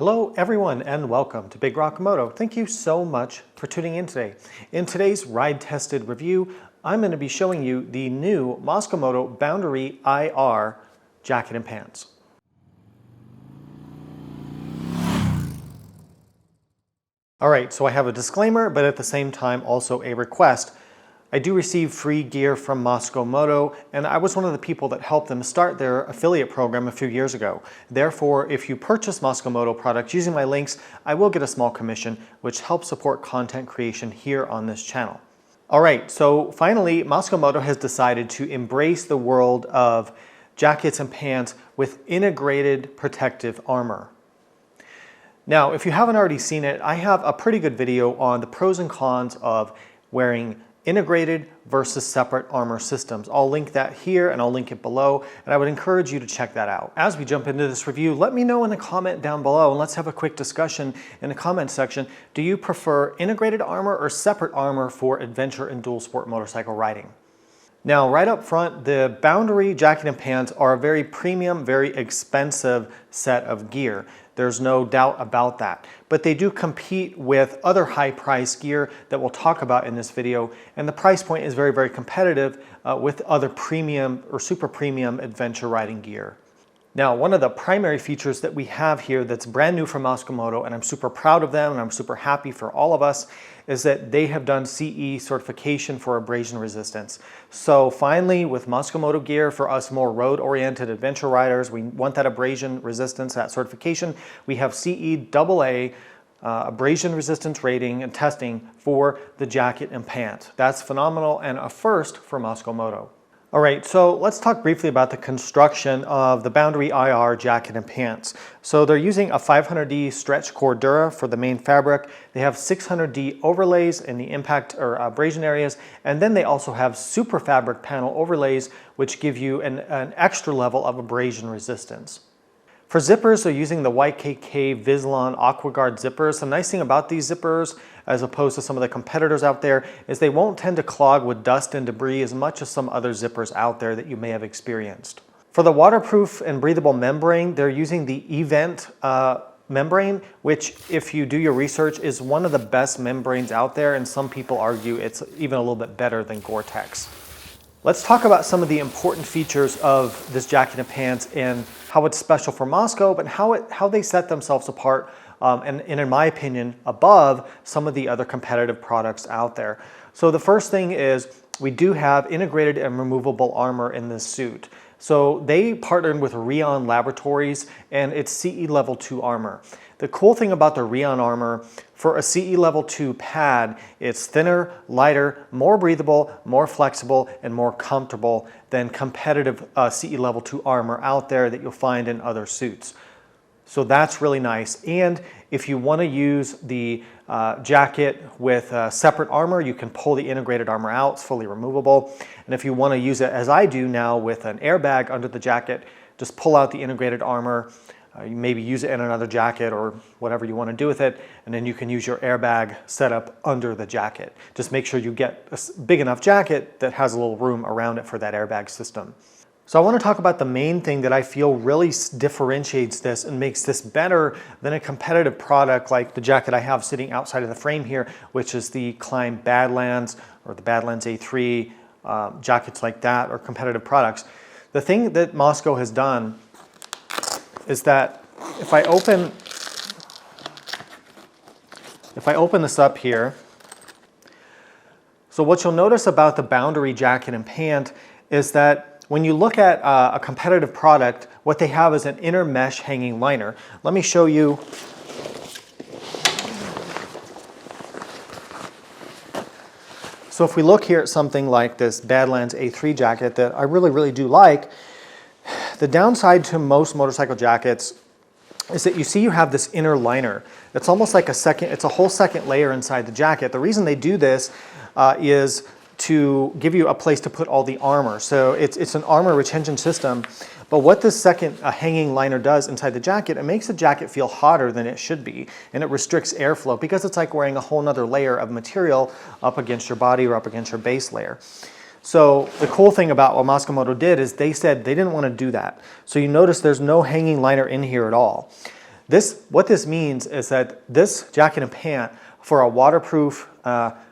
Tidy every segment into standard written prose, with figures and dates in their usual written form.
Hello everyone and welcome to Big Rock Moto. Thank you so much for tuning in today. In today's ride-tested review, I'm going to be showing you the new Mosko Moto Boundary IR jacket and pants. Alright, so I have a disclaimer, but at the same time also a request. I do receive free gear from Mosko Moto, and I was one of the people that helped them start their affiliate program a few years ago. Therefore, if you purchase Mosko Moto products using my links, I will get a small commission, which helps support content creation here on this channel. Alright, so finally, Mosko Moto has decided to embrace the world of jackets and pants with integrated protective armor. Now, if you haven't already seen it, I have a pretty good video on the pros and cons of wearing integrated versus separate armor systems. I'll link that here and I'll link it below, and I would encourage you to check that out. As we jump into this review, let me know in the comment down below and let's have a quick discussion in the comment section. Do you prefer integrated armor or separate armor for adventure and dual sport motorcycle riding? Now, right up front, the Boundary jacket and pants are a very premium, very expensive set of gear. There's no doubt about that. But they do compete with other high-priced gear that we'll talk about in this video, and the price point is very, very competitive with other premium or super premium adventure riding gear. Now, one of the primary features that we have here that's brand new from Mosko Moto, and I'm super proud of them and I'm super happy for all of us, is that they have done CE certification for abrasion resistance. So finally, with Mosko Moto gear, for us more road-oriented adventure riders, we want that abrasion resistance, that certification. We have CE AA abrasion resistance rating and testing for the jacket and pant. That's phenomenal and a first for Mosko Moto. All right, so let's talk briefly about the construction of the Boundary IR jacket and pants. So they're using a 500D stretch Cordura for the main fabric. They have 600D overlays in the impact or abrasion areas, and then they also have super fabric panel overlays, which give you an extra level of abrasion resistance. For zippers, they're using the YKK Vislon AquaGuard zippers. The nice thing about these zippers, as opposed to some of the competitors out there, is they won't tend to clog with dust and debris as much as some other zippers out there that you may have experienced. For the waterproof and breathable membrane, they're using the REV'IT membrane, which, if you do your research, is one of the best membranes out there, and some people argue it's even a little bit better than Gore-Tex. Let's talk about some of the important features of this jacket and pants and how it's special for Mosko, but how they set themselves apart and in my opinion, above some of the other competitive products out there. So the first thing is we do have integrated and removable armor in this suit. So they partnered with Rheon Laboratories, and it's CE Level 2 armor. The cool thing about the Rheon armor, for a CE Level 2 pad, it's thinner, lighter, more breathable, more flexible, and more comfortable than competitive CE Level 2 armor out there that you'll find in other suits. So that's really nice. And if you want to use the jacket with separate armor, you can pull the integrated armor out. It's fully removable. And if you want to use it, as I do now, with an airbag under the jacket, just pull out the integrated armor. You maybe use it in another jacket or whatever you want to do with it, and then you can use your airbag set up under the jacket. Just make sure you get a big enough jacket that has a little room around it for that airbag system. So I want to talk about the main thing that I feel really differentiates this and makes this better than a competitive product like the jacket I have sitting outside of the frame here, which is the Klim Badlands or the Badlands A3, jackets like that, or competitive products. The thing that Mosko has done is that if I open this up here, so what you'll notice about the Boundary jacket and pant is that when you look at a competitive product, what they have is an inner mesh hanging liner. Let me show you. So if we look here at something like this Badlands A3 jacket that I really, really do like, the downside to most motorcycle jackets is that you have this inner liner. It's almost like it's a whole second layer inside the jacket. The reason they do this is to give you a place to put all the armor. So it's an armor retention system, but what this second hanging liner does inside the jacket, it makes the jacket feel hotter than it should be, and it restricts airflow because it's like wearing a whole nother layer of material up against your body or up against your base layer. So the cool thing about what Mosko Moto did is they said they didn't want to do that. So you notice there's no hanging liner in here at all. What this means is that this jacket and pant for a waterproof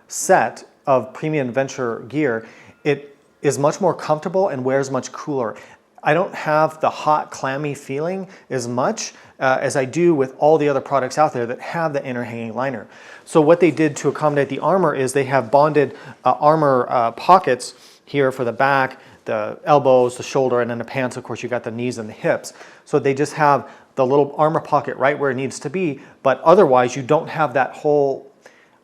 set of premium adventure gear, it is much more comfortable and wears much cooler. I don't have the hot, clammy feeling as much as I do with all the other products out there that have the inner hanging liner. So what they did to accommodate the armor is they have bonded armor pockets here for the back, the elbows, the shoulder, and then the pants, of course, you got the knees and the hips. So they just have the little armor pocket right where it needs to be, but otherwise you don't have that whole,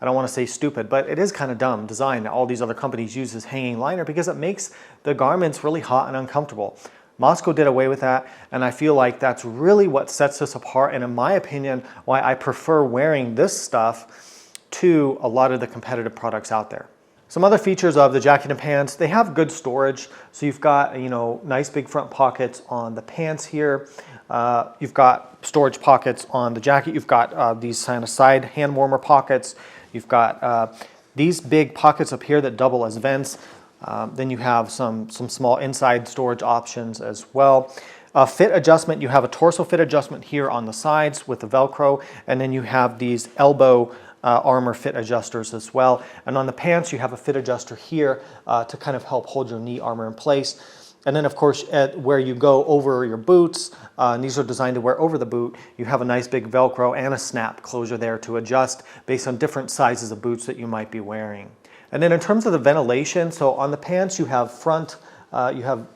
I don't want to say stupid, but it is kind of dumb design that all these other companies use this hanging liner because it makes the garments really hot and uncomfortable. Mosko did away with that, and I feel like that's really what sets us apart, and in my opinion, why I prefer wearing this stuff to a lot of the competitive products out there. Some other features of the jacket and pants, they have good storage. So you've got, nice big front pockets on the pants here. You've got storage pockets on the jacket. You've got these kind of side hand warmer pockets. You've got these big pockets up here that double as vents. Then you have some small inside storage options as well. Fit adjustment, you have a torso fit adjustment here on the sides with the Velcro, and then you have these elbow armor fit adjusters as well. And on the pants, you have a fit adjuster here to kind of help hold your knee armor in place. And then of course, where you go over your boots, and these are designed to wear over the boot, you have a nice big Velcro and a snap closure there to adjust based on different sizes of boots that you might be wearing. And then in terms of the ventilation, so on the pants you have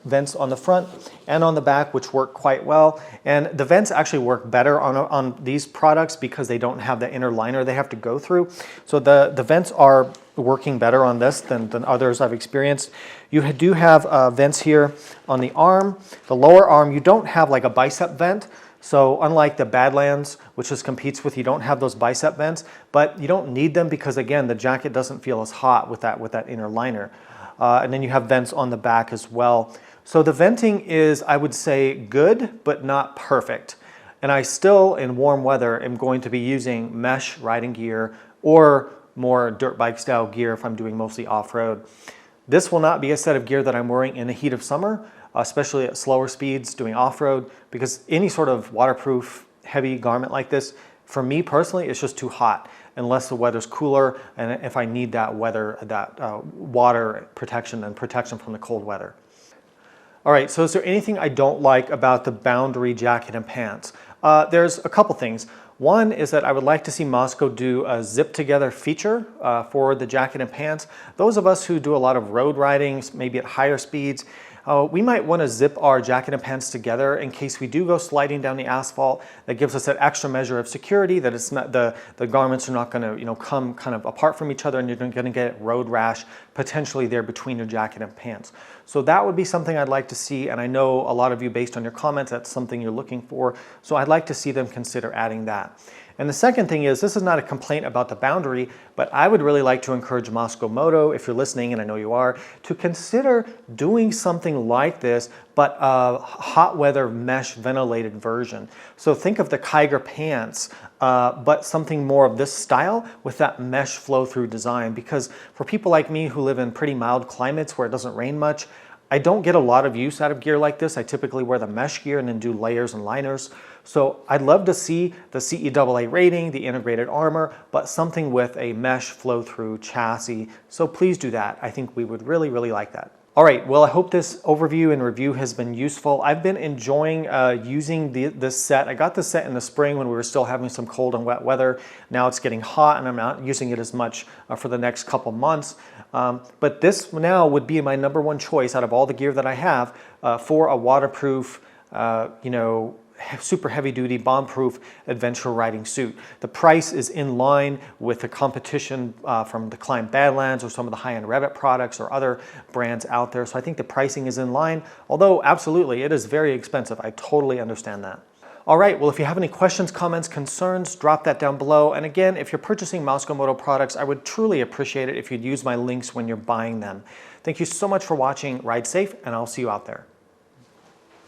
vents on the front and on the back, which work quite well. And the vents actually work better on these products because they don't have the inner liner they have to go through. So the vents are working better on this than others I've experienced. You do have vents here on the arm. The lower arm, you don't have like a bicep vent. So unlike the Badlands, which just competes with, you don't have those bicep vents, but you don't need them because again, the jacket doesn't feel as hot with that inner liner. And then you have vents on the back as well. So the venting is, I would say, good, but not perfect. And I still, in warm weather, am going to be using mesh riding gear or more dirt bike style gear if I'm doing mostly off-road. This will not be a set of gear that I'm wearing in the heat of summer, especially at slower speeds doing off-road, because any sort of waterproof heavy garment like this, for me personally, it's just too hot unless the weather's cooler and if I need that water protection and protection from the cold weather. All right, so is there anything I don't like about the Boundary jacket and pants? There's a couple things. One is that I would like to see Mosko do a zip together feature for the jacket and pants. Those of us who do a lot of road riding, maybe at higher speeds, we might want to zip our jacket and pants together in case we do go sliding down the asphalt. That gives us that extra measure of security, that it's not the garments are not going to come kind of apart from each other and you're going to get road rash potentially there between your jacket and pants. So that would be something I'd like to see, and I know a lot of you, based on your comments, that's something you're looking for. So I'd like to see them consider adding that. And the second thing is, this is not a complaint about the Boundary, but I would really like to encourage Mosko Moto, if you're listening, and I know you are, to consider doing something like this, but a hot weather mesh ventilated version. So think of the Kiger pants, but something more of this style with that mesh flow through design. Because for people like me who live in pretty mild climates where it doesn't rain much, I don't get a lot of use out of gear like this. I typically wear the mesh gear and then do layers and liners. So I'd love to see the CEAA rating, the integrated armor, but something with a mesh flow-through chassis. So please do that. I think we would really, really like that. All right, well, I hope this overview and review has been useful. I've been enjoying using this set. I got this set in the spring when we were still having some cold and wet weather. Now it's getting hot and I'm not using it as much for the next couple months. But this now would be my #1 choice out of all the gear that I have for a waterproof, super heavy duty, bomb-proof adventure riding suit. The price is in line with the competition from the Klim Badlands or some of the high-end REV'IT products or other brands out there. So I think the pricing is in line, although absolutely it is very expensive. I totally understand that. All right, well, if you have any questions, comments, concerns, drop that down below. And again, if you're purchasing Mosko Moto products, I would truly appreciate it if you'd use my links when you're buying them. Thank you so much for watching. Ride safe, and I'll see you out there.